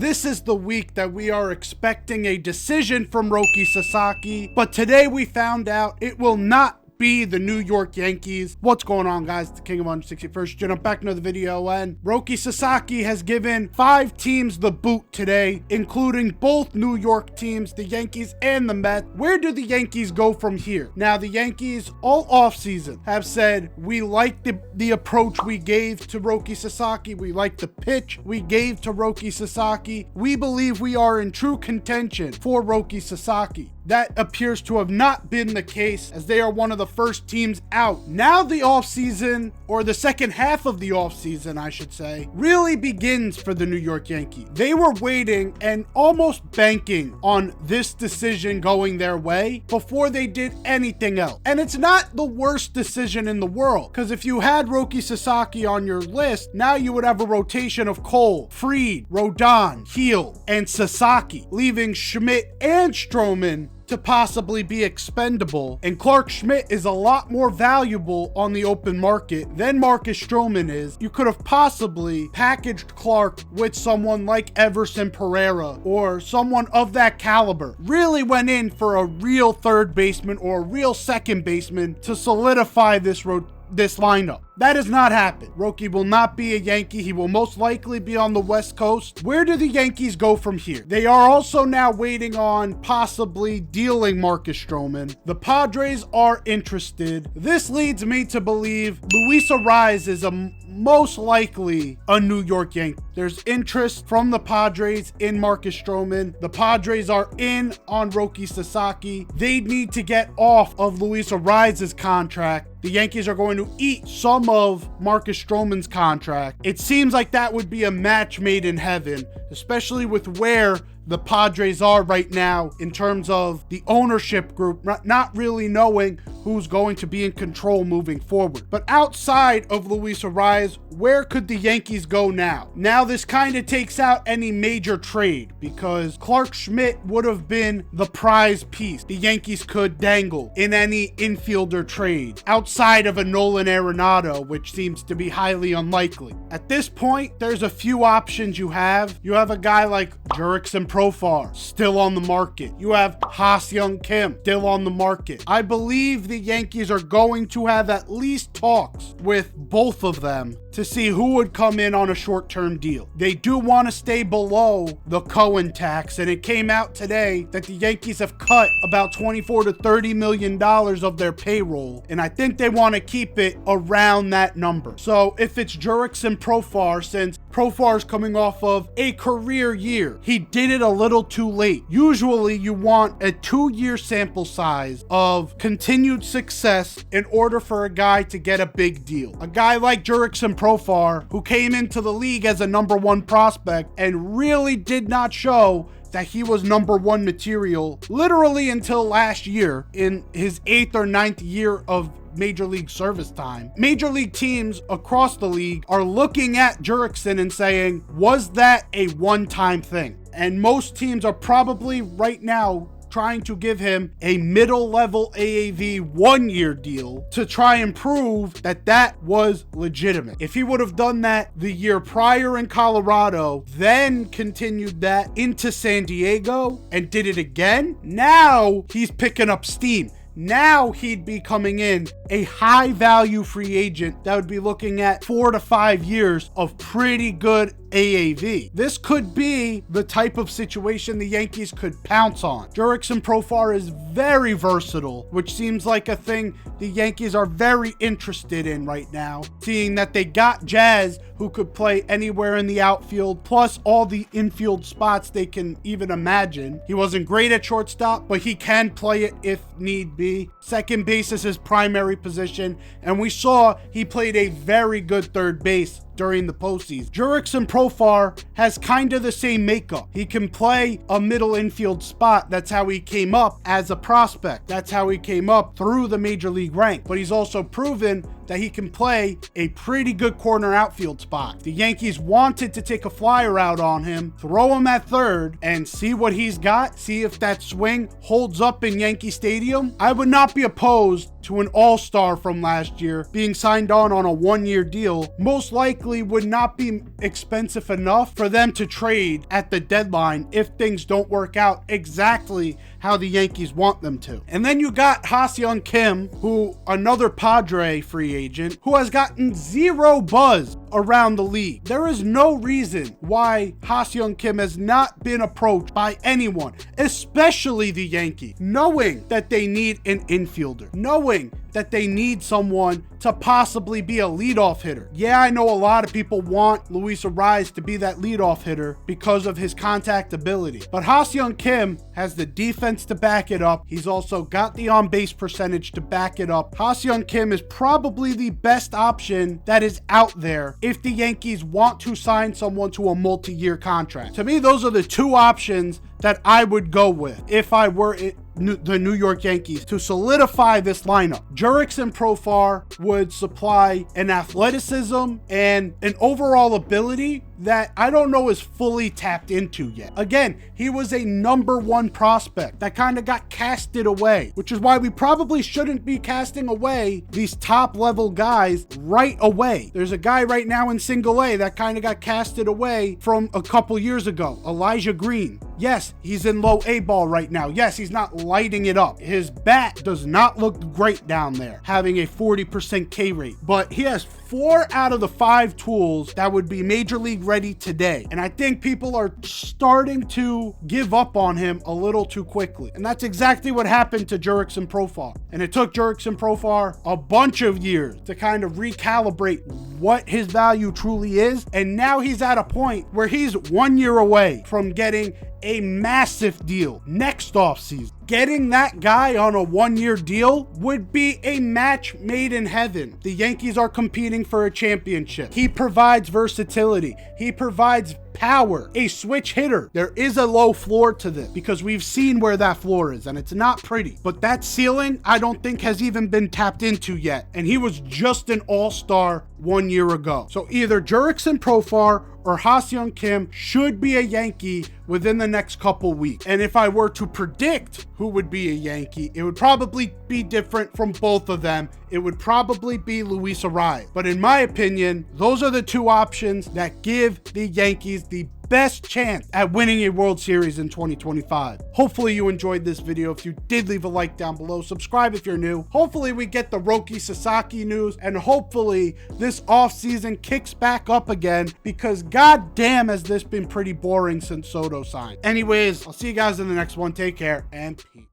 This is the week that we are expecting a decision from Roki Sasaki, but today we found out it will not be the New York Yankees. What's going on, guys? The King of 161st Gen. I'm back into the video, and Roki Sasaki has given 5 teams the boot today, including both New York teams, the Yankees and the Mets. Where do the Yankees go from here? Now, the Yankees all offseason have said, we like the approach we gave to Roki Sasaki. We like the pitch we gave to Roki Sasaki. We believe we are in true contention for Roki Sasaki. That appears to have not been the case, as they are one of the first teams out. Now the offseason, or the second half of the offseason, I should say, really begins for the New York Yankees. They were waiting and almost banking on this decision going their way before they did anything else. And it's not the worst decision in the world, because if you had Roki Sasaki on your list, now you would have a rotation of Cole, Fried, Rodon, Heel, and Sasaki, leaving Schmidt and Stroman to possibly be expendable, and Clark Schmidt is a lot more valuable on the open market than Marcus Stroman is. You could have possibly packaged Clark with someone like Everson Pereira or someone of that caliber. Really went in for a real third baseman or a real second baseman to solidify this lineup. That has not happened. Roki will not be a Yankee. He will most likely be on the West Coast. Where do the Yankees go from here? They are also now waiting on possibly dealing Marcus Stroman. The Padres are interested. This leads me to believe Luis Arraez is most likely a New York Yankee. There's interest from the Padres in Marcus Stroman. The Padres are in on Roki Sasaki. They need to get off of Luis Arraez's contract. The Yankees are going to eat some of Marcus Stroman's contract. It seems like that would be a match made in heaven, especially with where the Padres are right now in terms of the ownership group, not really knowing who's going to be in control moving forward. But outside of Luis Arraez, where could the Yankees go now? Now this kind of takes out any major trade, because Clark Schmidt would have been the prize piece the Yankees could dangle in any infielder trade outside of a Nolan Arenado, which seems to be highly unlikely. At this point, there's a few options you have. You have a guy like Jurickson Profar, still on the market. You have Ha-Seong Kim, still on the market. I believe the Yankees are going to have at least talks with both of them to see who would come in on a short-term deal. They do want to stay below the Cohen tax, and it came out today that the Yankees have cut about $24 to $30 million of their payroll, and I think they want to keep it around that number. So if it's Jurickson Profar, since Profar's coming off of a career year, he did it a little too late. Usually you want a 2-year sample size of continued success in order for a guy to get a big deal. A guy like Jurickson Profar, who came into the league as a #1 prospect and really did not show that he was #1 material literally until last year in his 8th or 9th year of Major League service time. Major League teams across the league are looking at Jurickson and saying, was that a one-time thing? And most teams are probably right now trying to give him a middle-level AAV 1-year deal to try and prove that that was legitimate. If he would have done that the year prior in Colorado, then continued that into San Diego and did it again, now he's picking up steam. Now he'd be coming in a high value free agent that would be looking at 4 to 5 years of pretty good AAV. This could be the type of situation the Yankees could pounce on. Jurickson Profar is very versatile, which seems like a thing the Yankees are very interested in right now, seeing that they got Jazz, who could play anywhere in the outfield, plus all the infield spots they can even imagine. He wasn't great at shortstop, but he can play it if need be. Second base is his primary position, and we saw he played a very good third base during the postseason. Jurickson Profar has kind of the same makeup. He can play a middle infield spot. That's how he came up as a prospect. That's how he came up through the major league rank. But he's also proven that he can play a pretty good corner outfield spot. The Yankees wanted to take a flyer out on him, throw him at third, and see what he's got, see if that swing holds up in Yankee Stadium. I would not be opposed to an all-star from last year being signed on a 1-year deal, most likely likely would not be expensive enough for them to trade at the deadline if things don't work out exactly how the Yankees want them to. And then you got Ha-Seong Kim, who another Padre free agent, who has gotten zero buzz around the league. There is no reason why Ha-Seong Kim has not been approached by anyone, especially the Yankees, knowing that they need an infielder, knowing that they need someone to possibly be a leadoff hitter. Yeah, I know a lot of people want Luis Arraez to be that leadoff hitter because of his contact ability, but Ha-Seong Kim has the defense to back it up. He's also got the on-base percentage to back it up. Ha-Seong Kim is probably the best option that is out there if the Yankees want to sign someone to a multi-year contract. To me, those are the two options that I would go with if I were the New York Yankees to solidify this lineup. Jurickson Profar would supply an athleticism and an overall ability that I don't know is fully tapped into yet. Again, he was a #1 prospect that kind of got casted away, which is why we probably shouldn't be casting away these top level guys right away. There's a guy right now in single A that kind of got casted away from a couple years ago, Elijah Green. Yes, he's in low A ball right now. Yes, he's not lighting it up. His bat does not look great down there, having a 40% K rate, but he has 4 out of the 5 tools that would be major league ready today. And I think people are starting to give up on him a little too quickly. And that's exactly what happened to Jurickson Profar. And it took Jurickson Profar a bunch of years to kind of recalibrate what his value truly is. And now he's at a point where he's 1 year away from getting a massive deal next offseason. Getting that guy on a 1-year deal would be a match made in heaven. The Yankees are competing for a championship. He provides versatility. He provides power, a switch hitter. There is a low floor to this because we've seen where that floor is and it's not pretty. But that ceiling, I don't think has even been tapped into yet. And he was just an all-star 1 year ago. So either Jurickson Profar or Ha-Seong Kim should be a Yankee within the next couple weeks. And if I were to predict who would be a Yankee, it would probably be different from both of them. It would probably be Luis Arraez. But in my opinion, those are the two options that give the Yankees the best chance at winning a World Series in 2025. Hopefully you enjoyed this video. If you did, leave a like down below. Subscribe if you're new. Hopefully we get the Roki Sasaki news, and hopefully this offseason kicks back up again, because goddamn has this been pretty boring since Soto signed. Anyways, I'll see you guys in the next one. Take care and peace.